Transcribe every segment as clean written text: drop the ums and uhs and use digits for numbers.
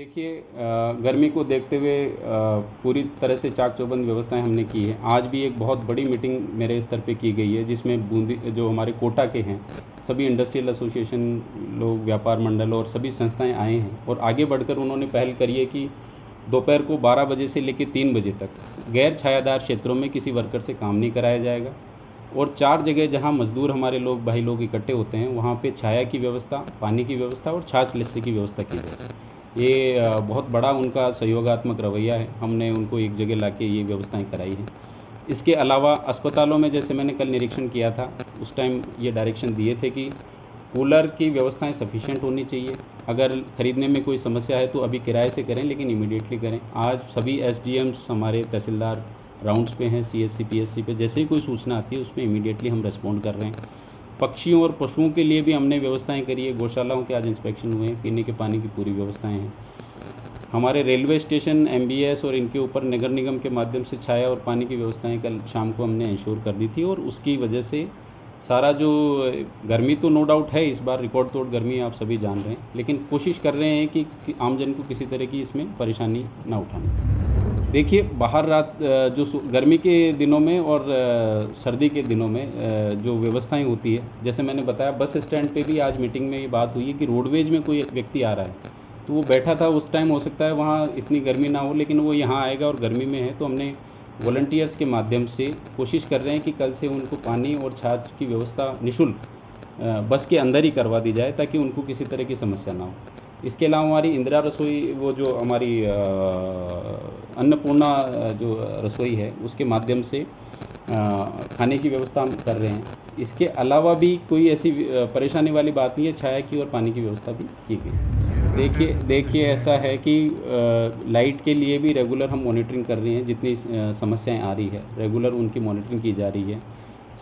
देखिए, गर्मी को देखते हुए पूरी तरह से चाक चौबंद व्यवस्थाएं हमने की है। आज भी एक बहुत बड़ी मीटिंग मेरे स्तर पे की गई है, जिसमें बूंदी जो हमारे कोटा के हैं सभी इंडस्ट्रियल एसोसिएशन लोग, व्यापार मंडल और सभी संस्थाएं आए हैं और आगे बढ़कर उन्होंने पहल करी है कि दोपहर को 12 बजे से लेकर 3 बजे तक गैर छायादार क्षेत्रों में किसी वर्कर से काम नहीं कराया जाएगा और 4 जगह जहां मजदूर हमारे लोग भाई लोग इकट्ठे होते हैं वहां पे छाया की व्यवस्था, पानी की व्यवस्था और छाछ लस्सी की व्यवस्था की जाए। ये बहुत बड़ा उनका सहयोगात्मक रवैया है। हमने उनको एक जगह लाके ये व्यवस्थाएं कराई हैं। इसके अलावा अस्पतालों में जैसे मैंने कल निरीक्षण किया था, उस टाइम ये डायरेक्शन दिए थे कि कूलर की व्यवस्थाएं सफिशिएंट होनी चाहिए। अगर ख़रीदने में कोई समस्या है तो अभी किराए से करें, लेकिन इमीडिएटली करें। आज सभी एसडीएम्स, हमारे तहसीलदार राउंड्स पे हैं, सीएचसी पीएचसी पे, जैसे ही कोई सूचना आती है उसमें इमीडिएटली हम रेस्पॉन्ड कर रहे हैं। पक्षियों और पशुओं के लिए भी हमने व्यवस्थाएं करी है। गौशालाओं के आज इंस्पेक्शन हुए हैं, पीने के पानी की पूरी व्यवस्थाएं हैं। हमारे रेलवे स्टेशन, एमबीएस और इनके ऊपर नगर निगम के माध्यम से छाया और पानी की व्यवस्थाएं कल शाम को हमने इंश्योर कर दी थी और उसकी वजह से सारा जो गर्मी तो नो डाउट है, इस बार रिकॉर्ड तोड़ गर्मी आप सभी जान रहे हैं, लेकिन कोशिश कर रहे हैं कि आमजन को किसी तरह की इसमें परेशानी ना उठानी। देखिए, बाहर रात जो गर्मी के दिनों में और सर्दी के दिनों में जो व्यवस्थाएं होती है, जैसे मैंने बताया बस स्टैंड पे भी आज मीटिंग में ये बात हुई है कि रोडवेज में कोई व्यक्ति आ रहा है तो वो बैठा था उस टाइम, हो सकता है वहाँ इतनी गर्मी ना हो, लेकिन वो यहाँ आएगा और गर्मी में है, तो हमने वॉलंटियर्स के माध्यम से कोशिश कर रहे हैं कि कल से उनको पानी और छाछ की व्यवस्था निःशुल्क बस के अंदर ही करवा दी जाए ताकि उनको किसी तरह की समस्या ना हो। इसके अलावा हमारी इंदिरा रसोई, वो जो हमारी अन्नपूर्णा जो रसोई है, उसके माध्यम से खाने की व्यवस्था हम कर रहे हैं। इसके अलावा भी कोई ऐसी परेशानी वाली बात नहीं है। छाया की और पानी की व्यवस्था भी की गई। देखिए ऐसा है कि लाइट के लिए भी रेगुलर हम मॉनिटरिंग कर रहे हैं। जितनी समस्याएं आ रही है रेगुलर उनकी मॉनिटरिंग की जा रही है।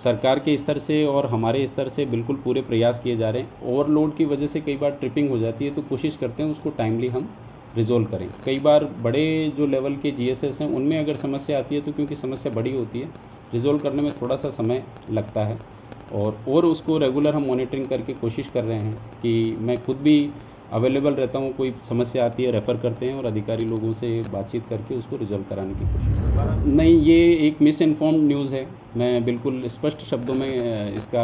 सरकार के स्तर से और हमारे स्तर से बिल्कुल पूरे प्रयास किए जा रहे हैं। ओवरलोड की वजह से कई बार ट्रिपिंग हो जाती है, तो कोशिश करते हैं उसको टाइमली हम रिजोल्व करें। कई बार बड़े जो लेवल के जीएसएस हैं उनमें अगर समस्या आती है तो क्योंकि समस्या बड़ी होती है, रिजोल्व करने में थोड़ा सा समय लगता है और उसको रेगुलर हम मॉनिटरिंग करके कोशिश कर रहे हैं कि मैं खुद भी अवेलेबल रहता हूँ। कोई समस्या आती है रेफ़र करते हैं और अधिकारी लोगों से बातचीत करके उसको रिजॉल्व कराने की कोशिश करते हैं। नहीं, ये एक मिस इन्फॉर्म्ड न्यूज़ है। मैं बिल्कुल स्पष्ट शब्दों में इसका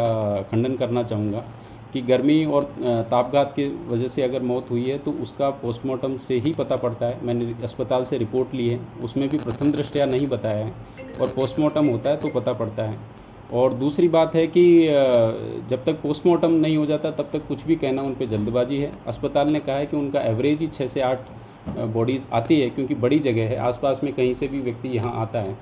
खंडन करना चाहूँगा कि गर्मी और तापघात की वजह से अगर मौत हुई है तो उसका पोस्टमार्टम से ही पता पड़ता है। मैंने अस्पताल से रिपोर्ट ली है, उसमें भी प्रथम दृष्टया नहीं बताया है और पोस्टमार्टम होता है तो पता पड़ता है। और दूसरी बात है कि जब तक पोस्टमार्टम नहीं हो जाता तब तक कुछ भी कहना उन पे जल्दबाजी है। अस्पताल ने कहा है कि उनका एवरेज ही 6 से 8 बॉडीज़ आती है, क्योंकि बड़ी जगह है, आसपास में कहीं से भी व्यक्ति यहाँ आता है,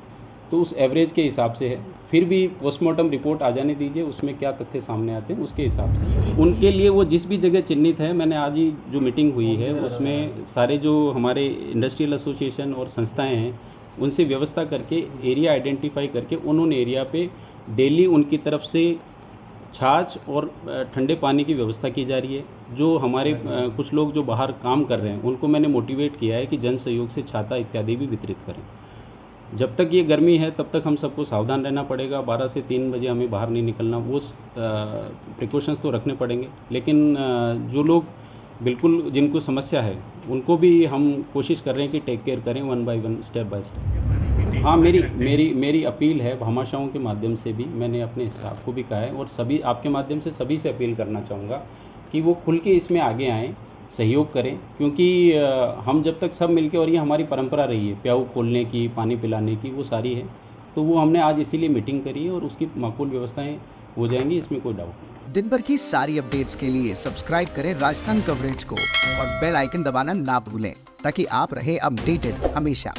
तो उस एवरेज के हिसाब से है। फिर भी पोस्टमार्टम रिपोर्ट आ जाने दीजिए, उसमें क्या तथ्य सामने आते हैं उसके हिसाब से उनके लिए वो जिस भी जगह चिन्हित है। मैंने आज ही जो मीटिंग हुई है उसमें सारे जो हमारे इंडस्ट्रियल एसोसिएशन और संस्थाएँ हैं उनसे व्यवस्था करके एरिया आइडेंटिफाई करके उन्होंने एरिया पे डेली उनकी तरफ से छाछ और ठंडे पानी की व्यवस्था की जा रही है। जो हमारे कुछ लोग जो बाहर काम कर रहे हैं उनको मैंने मोटिवेट किया है कि जन सहयोग से छाता इत्यादि भी वितरित करें। जब तक ये गर्मी है तब तक हम सबको सावधान रहना पड़ेगा। 12 से 3 बजे हमें बाहर नहीं निकलना, वो प्रिकॉशंस तो रखने पड़ेंगे, लेकिन जो लोग बिल्कुल जिनको समस्या है उनको भी हम कोशिश कर रहे हैं कि टेक केयर करें, 1 बाय 1, स्टेप बाय स्टेप। हाँ, मेरी अपील है, भामाशाहों के माध्यम से भी मैंने अपने स्टाफ को भी कहा है और सभी आपके माध्यम से सभी से अपील करना चाहूँगा कि वो खुल के इसमें आगे आएँ, सहयोग करें, क्योंकि हम जब तक सब मिलके, और ये हमारी परंपरा रही है प्याऊ खोलने की, पानी पिलाने की, वो सारी है, तो वो हमने आज इसीलिए मीटिंग करी है और उसकी माकूल व्यवस्थाएं हो जाएंगी, इसमें कोई डाउट नहीं। दिन भर की सारी अपडेट्स के लिए सब्सक्राइब करें राजस्थान कवरेज को और बेल आइकन दबाना ना भूलें ताकि आप रहे अपडेटेड हमेशा।